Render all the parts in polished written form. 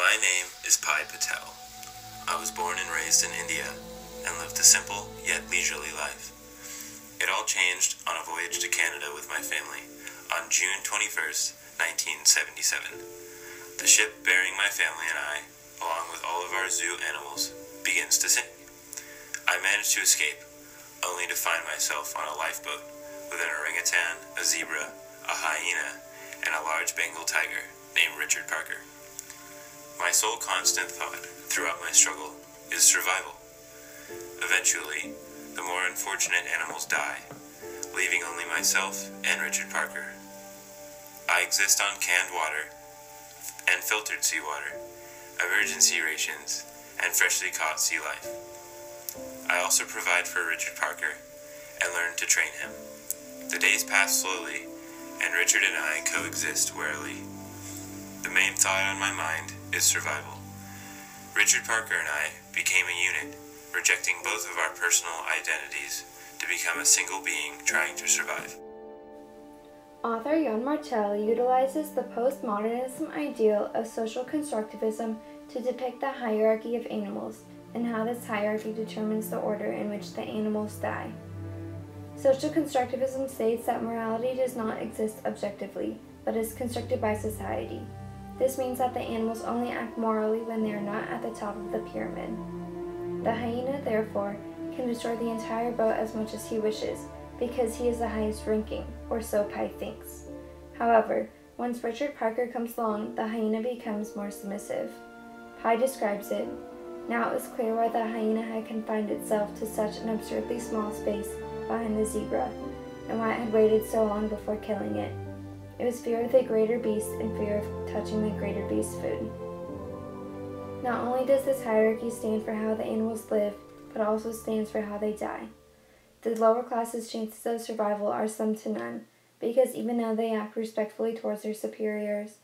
My name is Pai Patel. I was born and raised in India and lived a simple yet leisurely life. It all changed on a voyage to Canada with my family on June 21st, 1977. The ship bearing my family and I, along with all of our zoo animals, begins to sink. I managed to escape, only to find myself on a lifeboat with an orangutan, a zebra, a hyena, and a large Bengal tiger named Richard Parker. My sole constant thought throughout my struggle is survival. Eventually, the more unfortunate animals die, leaving only myself and Richard Parker. I exist on canned water and filtered seawater, emergency rations, and freshly caught sea life. I also provide for Richard Parker and learn to train him. The days pass slowly, and Richard and I coexist warily. The main thought on my mind is survival. Richard Parker and I became a unit, rejecting both of our personal identities to become a single being trying to survive. Author Yann Martel utilizes the postmodernism ideal of social constructivism to depict the hierarchy of animals and how this hierarchy determines the order in which the animals die. Social constructivism states that morality does not exist objectively, but is constructed by society. This means that the animals only act morally when they are not at the top of the pyramid. The hyena, therefore, can destroy the entire boat as much as he wishes, because he is the highest ranking, or so Pai thinks. However, once Richard Parker comes along, the hyena becomes more submissive. Pai describes it. Now it was clear why the hyena had confined itself to such an absurdly small space behind the zebra, and why it had waited so long before killing it. It was fear of the greater beast and fear of touching the greater beast's food. Not only does this hierarchy stand for how the animals live, but also stands for how they die. The lower classes' chances of survival are slim to none, because even though they act respectfully towards their superiors,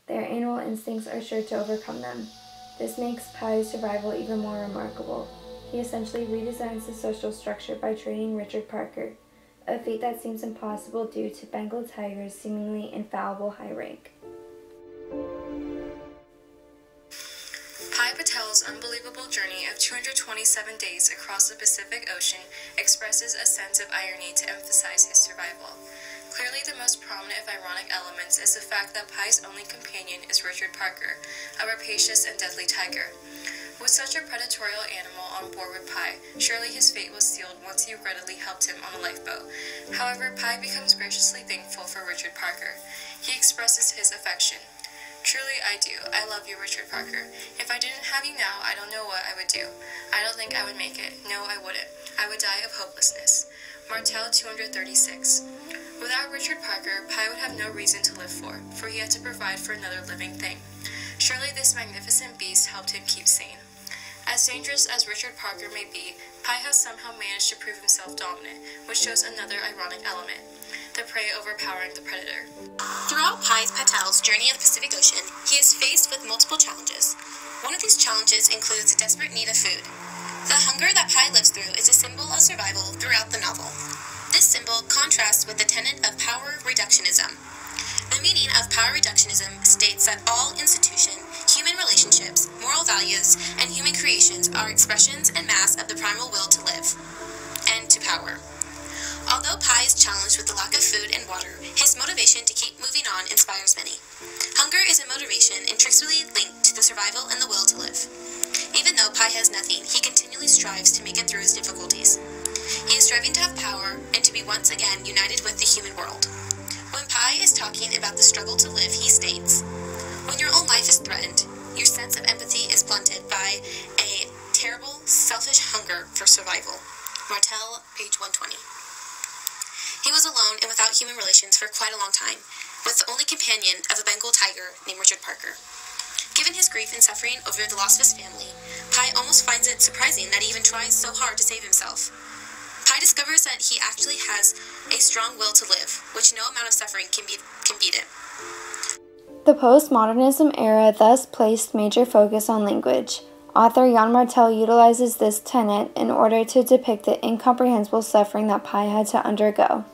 their animal instincts are sure to overcome them. This makes Pai's survival even more remarkable. He essentially redesigns the social structure by training Richard Parker, a feat that seems impossible due to Bengal tigers' seemingly infallible high rank. Pai Patel's unbelievable journey of 227 days across the Pacific Ocean expresses a sense of irony to emphasize his survival. Clearly, the most prominent of ironic elements is the fact that Pai's only companion is Richard Parker, a rapacious and deadly tiger. With such a predatory animal on board with Pai, surely his fate was sealed once he readily helped him on a lifeboat. However, Pai becomes graciously thankful for Richard Parker. He expresses his affection. "Truly I do. I love you, Richard Parker. If I didn't have you now, I don't know what I would do. I don't think I would make it. No, I wouldn't. I would die of hopelessness." Martel 236. Without Richard Parker, Pai would have no reason to live for he had to provide for another living thing. Surely this magnificent beast helped him keep sane. As dangerous as Richard Parker may be, Pai has somehow managed to prove himself dominant, which shows another ironic element: the prey overpowering the predator. Throughout Pai Patel's journey of the Pacific Ocean, he is faced with multiple challenges. One of these challenges includes a desperate need of food. The hunger that Pai lives through is a symbol of survival throughout the novel. This symbol contrasts with the tenet of power reductionism. The meaning of power reductionism states that all institution, human relationships, moral values, and human creations are expressions and mass of the primal will to live and to power. Although Pai is challenged with the lack of food and water, his motivation to keep moving on inspires many. Hunger is a motivation intricately linked to the survival and the will to live. Even though Pai has nothing, he continually strives to make it through his difficulties. He is striving to have power and to be once again united with the human world. When Pai is talking about the struggle to live, he states, "When your own life is threatened, your sense of empathy is blunted by a terrible, selfish hunger for survival." Martel, page 120. He was alone and without human relations for quite a long time, with the only companion of a Bengal tiger named Richard Parker. Given his grief and suffering over the loss of his family, Pai almost finds it surprising that he even tries so hard to save himself. Pai discovers that he actually has a strong will to live, which no amount of suffering can beat it. The postmodernism era thus placed major focus on language. Author Yann Martel utilizes this tenet in order to depict the incomprehensible suffering that Pai had to undergo.